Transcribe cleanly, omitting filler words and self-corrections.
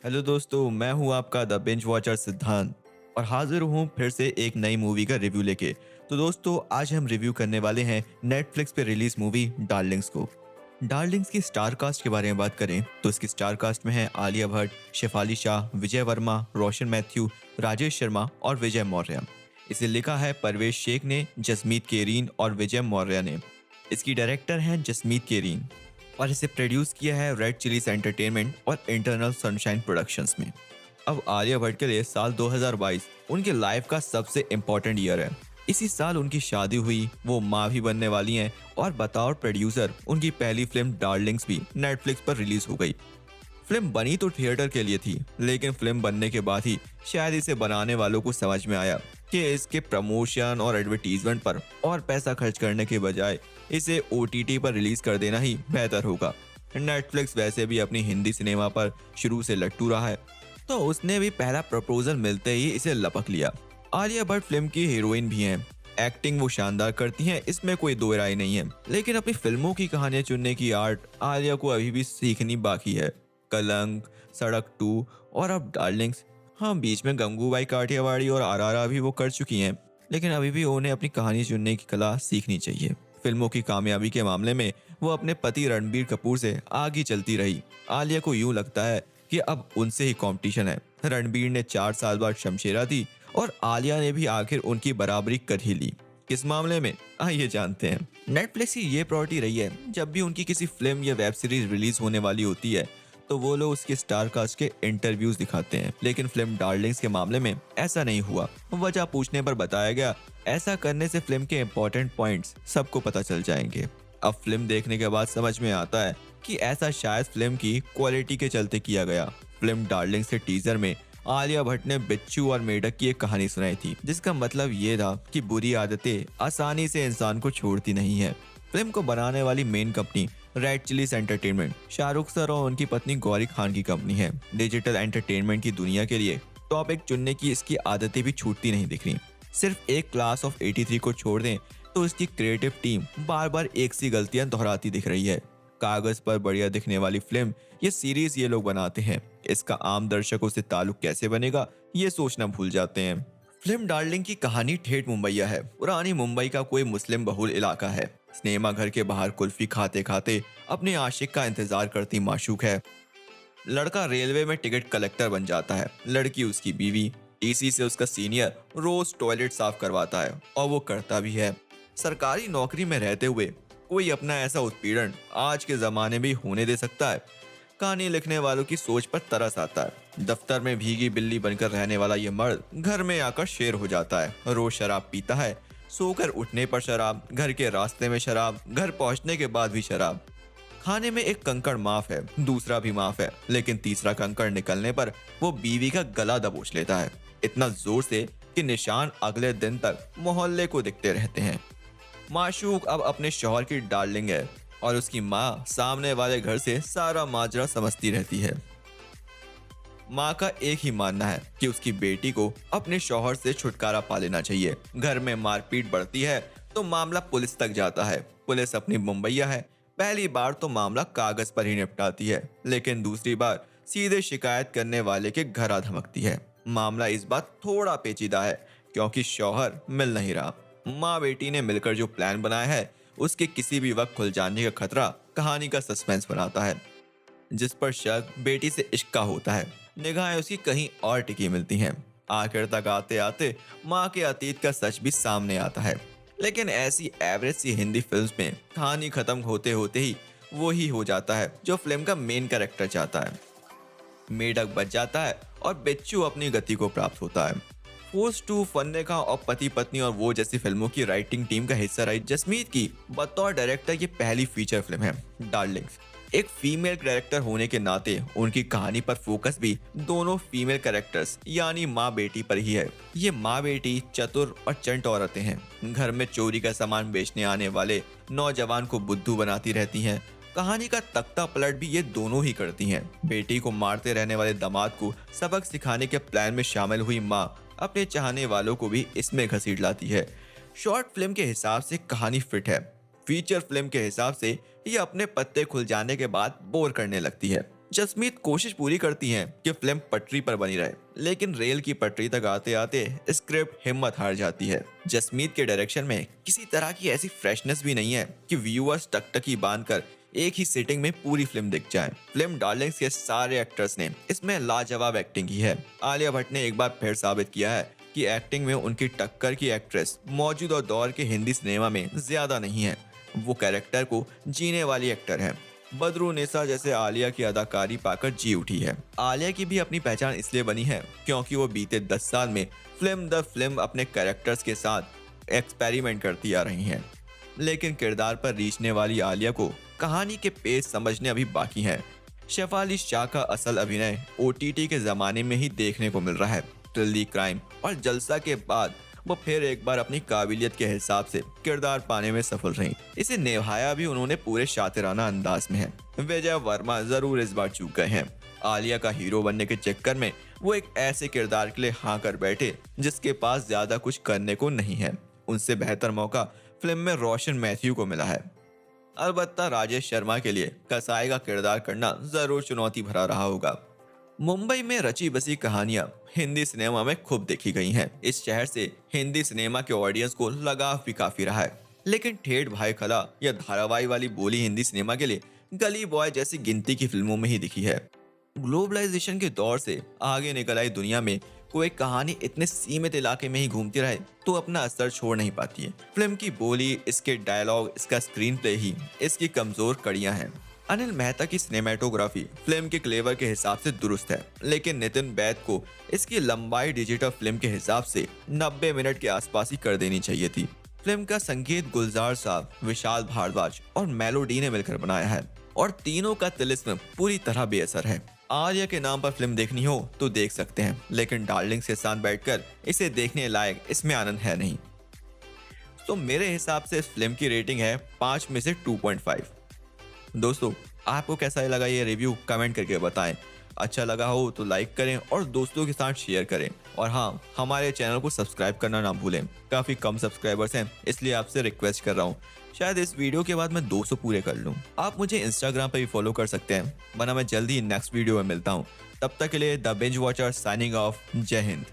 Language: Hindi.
हेलो दोस्तों, मैं हूं आपका द बिंज वॉचर सिद्धांत और हाजिर हूं फिर से एक नई मूवी का रिव्यू लेके। तो दोस्तों, आज हम रिव्यू करने वाले हैं नेटफ्लिक्स पे रिलीज मूवी डार्लिंग्स को। डार्लिंग्स की स्टार कास्ट के बारे में बात करें तो इसकी स्टार कास्ट में है आलिया भट्ट, शेफाली शाह, विजय वर्मा, रोशन मैथ्यू, राजेश शर्मा और विजय मौर्य। इसे लिखा है परवेश शेख ने, जसमीत केरीन और विजय मौर्य ने। इसकी डायरेक्टर हैं जसमीत केरीन और इसे प्रोड्यूस किया है रेड चिलीज एंटरटेनमेंट और इंटरनल सनशाइन प्रोडक्शंस में। अब आलिया भट्ट के लिए साल 2022 उनके लाइफ का सबसे इम्पोर्टेंट ईयर है। इसी साल उनकी शादी हुई, वो माँ भी बनने वाली हैं और बतौर प्रोड्यूसर उनकी पहली फिल्म डार्लिंग्स भी नेटफ्लिक्स पर रिलीज हो गई। फिल्म बनी तो थिएटर के लिए थी, लेकिन फिल्म बनने के बाद ही शायद इसे बनाने वालों को समझ में आया कि इसके प्रमोशन और एडवर्टीजमेंट पर और पैसा खर्च करने के बजाय इसे ओटीटी पर रिलीज कर देना ही बेहतर होगा। नेटफ्लिक्स वैसे भी अपनी हिंदी सिनेमा पर शुरू से लट्टू रहा है, तो उसने भी पहला प्रपोजल मिलते ही इसे लपक लिया। आलिया भट्ट फिल्म की हीरोइन भी हैं। एक्टिंग वो शानदार करती हैं, इसमें कोई दो राय नहीं है, लेकिन अपनी फिल्मों की कहानियां चुनने की आर्ट आलिया को अभी भी सीखनी बाकी है। कलंक, सड़क 2 और अब डार्लिंग्स। हाँ, बीच में गंगूबाई काठियावाड़ी और आरआरआर भी वो कर चुकी हैं, लेकिन अभी भी उन्हें अपनी कहानी चुनने की कला सीखनी चाहिए। फिल्मों की कामयाबी के मामले में वो अपने पति रणबीर कपूर से आगे चलती रही। आलिया को यूं लगता है कि अब उनसे ही कंपटीशन है। रणबीर ने 4 साल बाद शमशेरा दी और आलिया ने भी आखिर उनकी बराबरी कर ही ली। किस मामले में, आइए जानते हैं। नेटफ्लिक्स की ये प्रायोरिटी रही है, जब भी उनकी किसी फिल्म या वेब सीरीज रिलीज होने वाली होती है तो वो लोग उसके स्टार कास्ट के इंटरव्यूज दिखाते हैं, लेकिन फिल्म डार्लिंग्स के मामले में ऐसा नहीं हुआ। वजह पूछने पर बताया गया, ऐसा करने से फिल्म के इंपॉर्टेंट पॉइंट्स सबको पता चल जाएंगे। अब फिल्म देखने के बाद समझ में आता है कि ऐसा शायद फिल्म की क्वालिटी के चलते किया गया। फिल्म डार्लिंग्स के टीजर में आलिया भट्ट ने बिच्छू और मेढक की एक कहानी सुनाई थी, जिसका मतलब ये था कि बुरी आदतें आसानी से इंसान को छोड़ती नहीं है। फिल्म को बनाने वाली main company red chillies entertainment Shahrukh sir और उनकी पत्नी गौरी खान की कंपनी है। डिजिटल एंटरटेनमेंट की दुनिया के लिए टॉपिक चुनने की इसकी आदतें भी छूटती नहीं दिख रही। सिर्फ एक क्लास ऑफ 83 को छोड़ दें तो इसकी क्रिएटिव टीम बार बार एक सी गलतियां दोहराती दिख रही है। कागज पर बढ़िया दिखने वाली फिल्म ये सीरीज ये लोग बनाते हैं, इसका आम दर्शकों से ताल्लुक कैसे बनेगा ये सोचना भूल जाते हैं। फिल्म डार्लिंग की कहानी ठेठ मुंबईया है। पुरानी मुंबई का कोई मुस्लिम बहुल इलाका है। सिनेमा घर के बाहर कुल्फी खाते खाते अपने आशिक का इंतजार करती माशूक है। लड़का रेलवे में टिकट कलेक्टर बन जाता है, लड़की उसकी बीवी। टीसी से उसका सीनियर रोज टॉयलेट साफ करवाता है और वो करता भी है। सरकारी नौकरी में रहते हुए कोई अपना ऐसा उत्पीड़न आज के जमाने में होने दे सकता है? कहानी लिखने वालों की सोच पर तरस आता है। दफ्तर में भीगी बिल्ली बनकर रहने वाला ये मर्द घर में आकर शेर हो जाता है। रोज शराब पीता है, सोकर उठने पर शराब, घर के रास्ते में शराब, घर पहुंचने के बाद भी शराब। खाने में एक कंकड़ माफ है, दूसरा भी माफ है, लेकिन तीसरा कंकड़ निकलने पर वो बीवी का गला दबोच लेता है, इतना जोर से कि निशान अगले दिन तक मोहल्ले को दिखते रहते हैं। माशूक अब अपने शौहर की डार्लिंग है और उसकी माँ सामने वाले घर से सारा माजरा समझती रहती है। माँ का एक ही मानना है कि उसकी बेटी को अपने शौहर से छुटकारा पा लेना चाहिए। घर में मारपीट बढ़ती है तो मामला पुलिस तक जाता है। पुलिस अपनी मुंबईया है। पहली बार तो मामला कागज पर ही निपटाती है, लेकिन दूसरी बार सीधे शिकायत करने वाले के घर आ धमकती है। मामला इस बार थोड़ा पेचीदा है क्योंकि शौहर मिल नहीं रहा। माँ बेटी ने मिलकर जो प्लान बनाया है उसके किसी भी वक्त खुल जाने का खतरा कहानी का सस्पेंस बनाता है। जिस पर शक बेटी से इश्क का होता है, निगाहें उसकी कहीं और टिकी मिलती हैं। आखिर तक आते आते माँ के अतीत का सच भी सामने आता है, लेकिन ऐसी एवरेज सी हिंदी फिल्म्स में कहानी खत्म होते होते ही वो ही हो जाता है जो फिल्म का मेन कैरेक्टर चाहता है। मेढक बच जाता है और बिच्छू अपनी गति को प्राप्त होता है। फोर्स 2 फन्ने का और पति पत्नी और वो जैसी फिल्मों की राइटिंग टीम का हिस्सा रही जसमीत की बतौर डायरेक्टर ये पहली फीचर फिल्म है डार्लिंग्स। एक फीमेल कैरेक्टर होने के नाते उनकी कहानी पर फोकस भी दोनों फीमेल कैरेक्टर्स यानी माँ बेटी पर ही है। ये माँ बेटी चतुर और चंट औरतें हैं। घर में चोरी का सामान बेचने आने वाले नौजवान को बुद्धू बनाती रहती हैं। कहानी का तख्ता पलट भी ये दोनों ही करती हैं। बेटी को मारते रहने वाले दामाद को सबक सिखाने के प्लान में शामिल हुई माँ अपने चाहने वालों को भी इसमें घसीट लाती है। शॉर्ट फिल्म के हिसाब से कहानी फिट है। फीचर फिल्म के हिसाब से ये अपने पत्ते खुल जाने के बाद बोर करने लगती है। जसमीत कोशिश पूरी करती हैं कि फिल्म पटरी पर बनी रहे, लेकिन रेल की पटरी तक आते आते स्क्रिप्ट हिम्मत हार जाती है। जसमीत के डायरेक्शन में किसी तरह की ऐसी फ्रेशनेस भी नहीं है कि व्यूअर्स टकटकी बांधकर एक ही सिटिंग में पूरी फिल्म दिख जाए। फिल्म डार्लिंग्स के सारे एक्टर्स ने इसमें लाजवाब एक्टिंग की है। आलिया भट्ट ने एक बार फिर साबित किया है कि एक्टिंग में उनकी टक्कर की एक्ट्रेस मौजूदा दौर के हिंदी सिनेमा में ज्यादा नहीं है। वो कैरेक्टर को जीने वाली एक्टर है। बदरुन्निसा जैसे आलिया की अदाकारी पाकर जी उठी है। आलिया की भी अपनी पहचान इसलिए बनी है क्योंकि वो बीते 10 साल में फिल्म द फिल्म अपने कैरेक्टर्स के साथ एक्सपेरिमेंट करती आ रही हैं। लेकिन किरदार पर रीछने वाली आलिया को कहानी के पेज समझने अभी बाकी है। शेफाली शाह का असल अभिनय ओटीटी के जमाने में ही देखने को मिल रहा है। थ्रिली क्राइम और जलसा के बाद वो फिर एक बार अपनी काबिलियत के हिसाब से किरदार पाने में सफल रही। इसे निभाया भी उन्होंने पूरे शातिराना अंदाज में है। विजय वर्मा जरूर इस बार चूक गए हैं। आलिया का हीरो बनने के चक्कर में वो एक ऐसे किरदार के लिए हाँ कर बैठे जिसके पास ज्यादा कुछ करने को नहीं है। उनसे बेहतर मौका फिल्म में रोशन मैथ्यू को मिला है। अलबत्ता राजेश शर्मा के लिए कसाई का किरदार करना जरूर चुनौती भरा रहा होगा। मुंबई में रची बसी कहानियां हिंदी सिनेमा में खूब देखी गई हैं। इस शहर से हिंदी सिनेमा के ऑडियंस को लगाव भी काफी रहा है। लेकिन ठेठ भाई खला या धारावाही वाली बोली हिंदी सिनेमा के लिए गली बॉय जैसी गिनती की फिल्मों में ही दिखी है। ग्लोबलाइजेशन के दौर से आगे निकल आई दुनिया में कोई कहानी इतने सीमित इलाके में ही घूमती रहे तो अपना असर छोड़ नहीं पाती है। फिल्म की बोली, इसके डायलॉग, इसका स्क्रीन प्ले ही इसकी कमजोर कड़ियां हैं। अनिल मेहता की सिनेमेटोग्राफी फिल्म के क्लेवर के हिसाब से दुरुस्त है, लेकिन नितिन बैद को इसकी लंबाई डिजिटल फिल्म के हिसाब से 90 मिनट के आसपास ही कर देनी चाहिए थी। फिल्म का संगीत गुलजार साहब, विशाल भारद्वाज और मेलोडी ने मिलकर बनाया है और तीनों का तिलिस्म पूरी तरह बेअसर है। आर्या के नाम पर फिल्म देखनी हो तो देख सकते हैं, लेकिन डार्लिंग्स के साथ बैठकर इसे देखने लायक इसमें आनंद है नहीं। तो मेरे हिसाब से इस फिल्म की रेटिंग है 5 में से 2.5। दोस्तों, आपको कैसा लगा ये रिव्यू कमेंट करके बताएं। अच्छा लगा हो तो लाइक करें और दोस्तों के साथ शेयर करें। और हाँ, हमारे चैनल को सब्सक्राइब करना ना भूलें। काफ़ी कम सब्सक्राइबर्स हैं, इसलिए आपसे रिक्वेस्ट कर रहा हूँ। शायद इस वीडियो के बाद मैं 200 पूरे कर लूँ। आप मुझे इंस्टाग्राम पर भी फॉलो कर सकते हैं, वरना मैं जल्दी नेक्स्ट वीडियो में मिलता हूँ। तब तक के लिए the binge watcher signing off. जय हिंद।